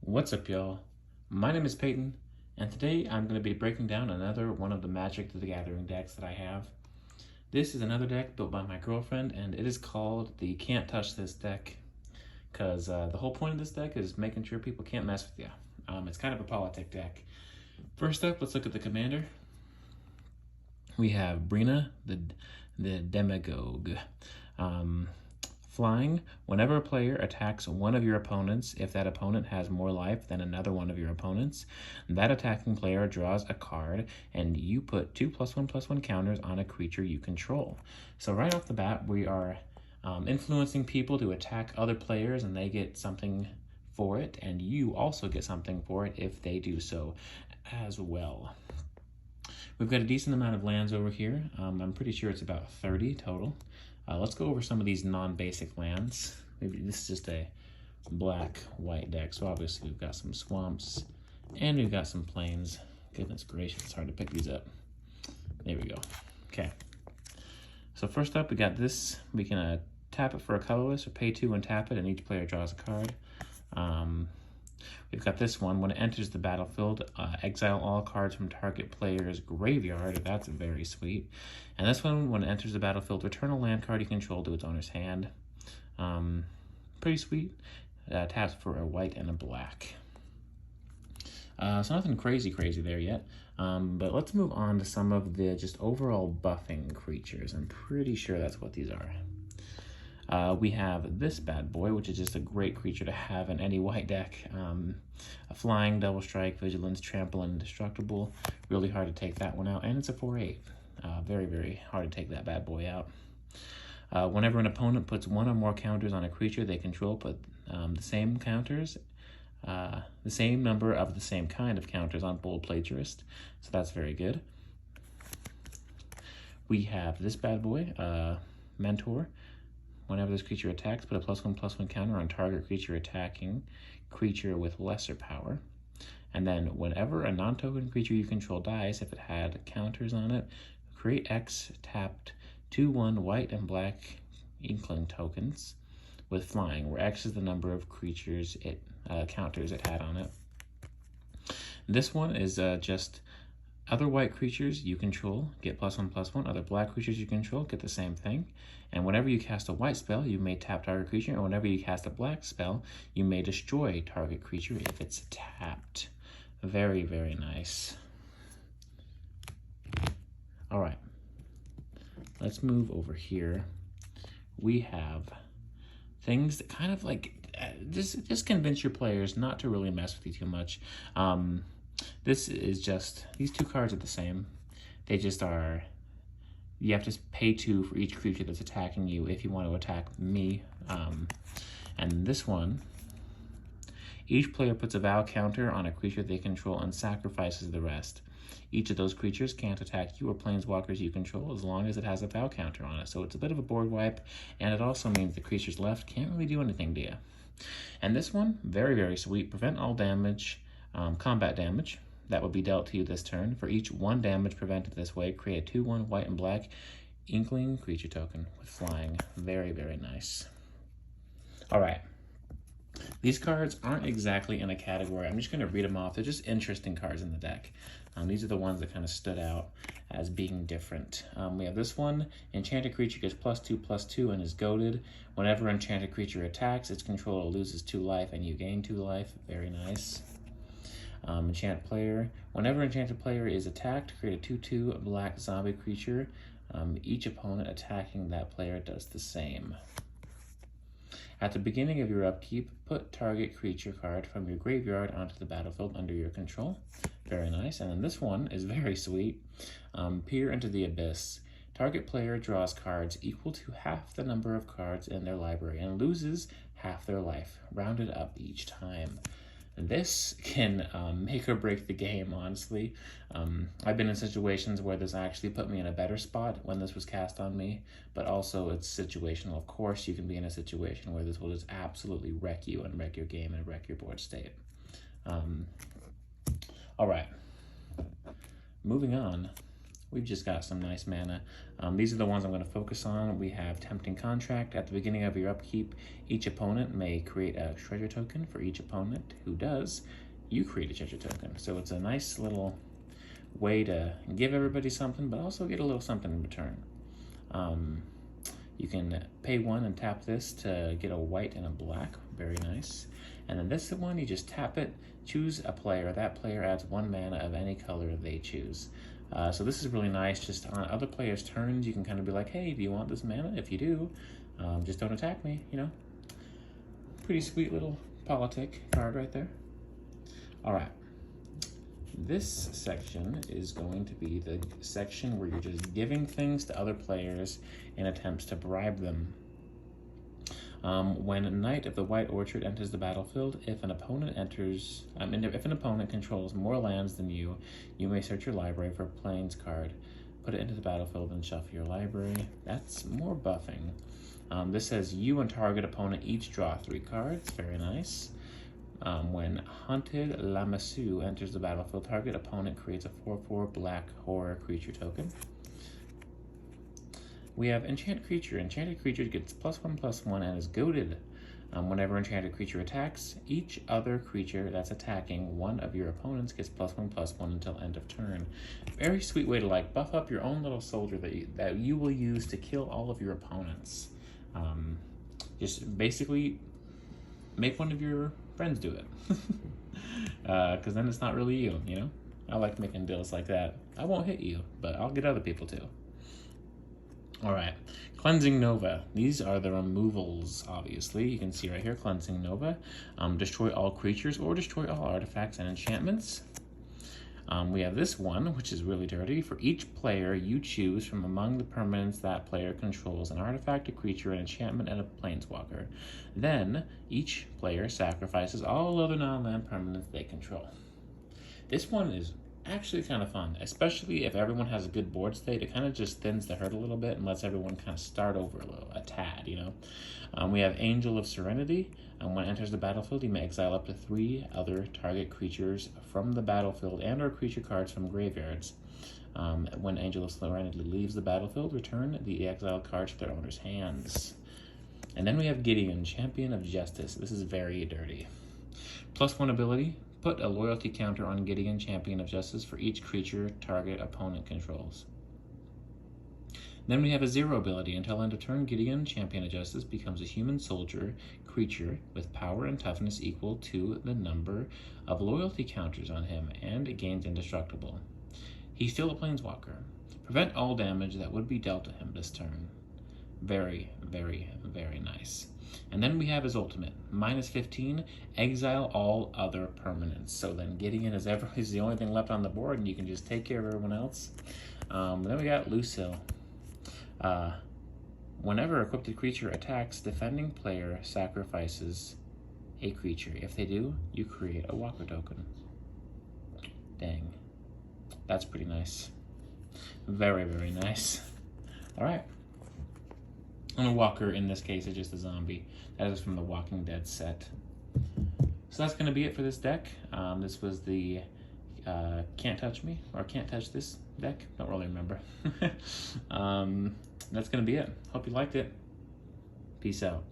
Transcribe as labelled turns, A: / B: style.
A: What's up, y'all? My name is Peyton, and today I'm going to be breaking down another one of the Magic the Gathering decks that I have. This is another deck built by my girlfriend, and it is called the Can't Touch This deck, because the whole point of this deck is making sure people can't mess with you. It's kind of a politic deck. First up, let's look at the commander. We have Brina, the Demagogue. Flying, whenever a player attacks one of your opponents, if that opponent has more life than another one of your opponents, that attacking player draws a card, and you put 2+1/+1 counters on a creature you control. So right off the bat, we are influencing people to attack other players, and they get something for it, and you also get something for it if they do so as well. We've got a decent amount of lands over here. I'm pretty sure it's about 30 total. Let's go over some of these non-basic lands. Maybe this is just a black-white deck, so obviously we've got some swamps, and we've got some plains. Goodness gracious, it's hard to pick these up. There we go. Okay. So first up, we got this. We can tap it for a colorless, or pay 2 and tap it, and each player draws a card. We've got this one. When it enters the battlefield, exile all cards from target player's graveyard. That's very sweet. And this one, when it enters the battlefield, return a land card you control to its owner's hand. Pretty sweet. Taps for a white and a black. So nothing crazy there yet. But let's move on to some of the just overall buffing creatures. I'm pretty sure that's what these are. We have this bad boy, which is just a great creature to have in any white deck. A flying, double strike, vigilance, trample, and indestructible. Really hard to take that one out, and it's a 4/8. Very, very hard to take that bad boy out. Whenever an opponent puts one or more counters on a creature they control, put the same counters, the same number of the same kind of counters on Bold Plagiarist. So that's very good. We have this bad boy, Mentor. Whenever this creature attacks, put a +1/+1 counter on target creature attacking creature with lesser power. And then whenever a non-token creature you control dies, if it had counters on it, create X tapped 2/1 white and black Inkling tokens with flying, where X is the number of creatures counters it had on it. This one is just other white creatures you control get +1/+1. Other black creatures you control get the same thing. And whenever you cast a white spell, you may tap target creature. And whenever you cast a black spell, you may destroy target creature if it's tapped. Very, very nice. All right. Let's move over here. We have things that kind of like just convince your players not to really mess with you too much. This is just, these two cards are the same. They just are, you have to pay 2 for each creature that's attacking you if you want to attack me. And this one, each player puts a vow counter on a creature they control and sacrifices the rest. Each of those creatures can't attack you or planeswalkers you control as long as it has a vow counter on it. So it's a bit of a board wipe, and it also means the creatures left can't really do anything to you. And this one, very, very sweet. Prevent all damage, combat damage that would be dealt to you this turn. For each 1 damage prevented this way, create a 2/1 white and black Inkling creature token with flying. Very, very nice. All right. These cards aren't exactly in a category. I'm just going to read them off. They're just interesting cards in the deck. These are the ones that kind of stood out as being different. We have this one. Enchanted creature gets +2/+2 and is goaded. Whenever enchanted creature attacks, its controller loses 2 life and you gain 2 life. Very nice. Enchanted player. Whenever enchanted player is attacked, create a 2/2 black zombie creature. Each opponent attacking that player does the same. At the beginning of your upkeep, put target creature card from your graveyard onto the battlefield under your control. Very nice. And then this one is very sweet. Peer into the abyss. Target player draws cards equal to half the number of cards in their library and loses half their life, rounded up each time. This can make or break the game, honestly. I've been in situations where this actually put me in a better spot when this was cast on me, but also it's situational. Of course, you can be in a situation where this will just absolutely wreck you and wreck your game and wreck your board state. All right, moving on. we've just got some nice mana. These are the ones I'm going to focus on. We have Tempting Contract. At the beginning of your upkeep, each opponent may create a treasure token. For each opponent who does, you create a treasure token. So it's a nice little way to give everybody something, but also get a little something in return. You can pay 1 and tap this to get a white and a black. Very nice. And then this one, you just tap it, choose a player. That player adds 1 mana of any color they choose. So this is really nice. Just on other players' turns, you can kind of be like, hey, do you want this mana? If you do, just don't attack me, you know? Pretty sweet little politic card right there. All right. This section is going to be the section where you're just giving things to other players in attempts to bribe them. When Knight of the White Orchard enters the battlefield, if an opponent controls more lands than you, you may search your library for a Plains card, put it into the battlefield, and shuffle your library. That's more buffing. This says you and target opponent each draw 3 cards. Very nice. When Hunted Lamassu enters the battlefield, target opponent creates a 4/4 black horror creature token. We have Enchant Creature. Enchanted creature gets +1/+1 and is goaded. Whenever enchanted creature attacks, each other creature that's attacking one of your opponents gets +1/+1 until end of turn. Very sweet way to like buff up your own little soldier that you will use to kill all of your opponents. Just basically make one of your friends do it, because then it's not really you, you know? I like making deals like that. I won't hit you, but I'll get other people to. All right, Cleansing Nova. These are the removals, obviously. You can see right here, Cleansing Nova. Destroy all creatures or destroy all artifacts and enchantments. We have this one, which is really dirty. For each player, you choose from among the permanents that player controls an artifact, a creature, an enchantment, and a planeswalker. Then, each player sacrifices all other non-land permanents they control. This one is actually kind of fun, especially if everyone has a good board state. It kind of just thins the herd a little bit and lets everyone kind of start over a tad, you know? We have Angel of Serenity. When it enters the battlefield, you may exile up to 3 other target creatures from the battlefield and or creature cards from graveyards. When Angel of Serenity leaves the battlefield, return the exiled cards to their owner's hands. And then we have Gideon, Champion of Justice. This is very dirty. +1 ability, put a loyalty counter on Gideon, Champion of Justice for each creature target opponent controls. Then we have a 0 ability. Until end of turn, Gideon, Champion of Justice, becomes a human soldier creature with power and toughness equal to the number of loyalty counters on him, and it gains indestructible. He's still a planeswalker. Prevent all damage that would be dealt to him this turn. Very, very, very nice. And then we have his ultimate, -15, exile all other permanents. So then Gideon is the only thing left on the board, and you can just take care of everyone else. Then we got Lucille. Whenever a equipped creature attacks, defending player sacrifices a creature. If they do, you create a walker token. Dang. That's pretty nice. Very, very nice. All right. And a walker, in this case, is just a zombie. That is from the Walking Dead set. So that's going to be it for this deck. This was the Can't Touch Me, or Can't Touch This deck. Don't really remember. That's going to be it. Hope you liked it. Peace out.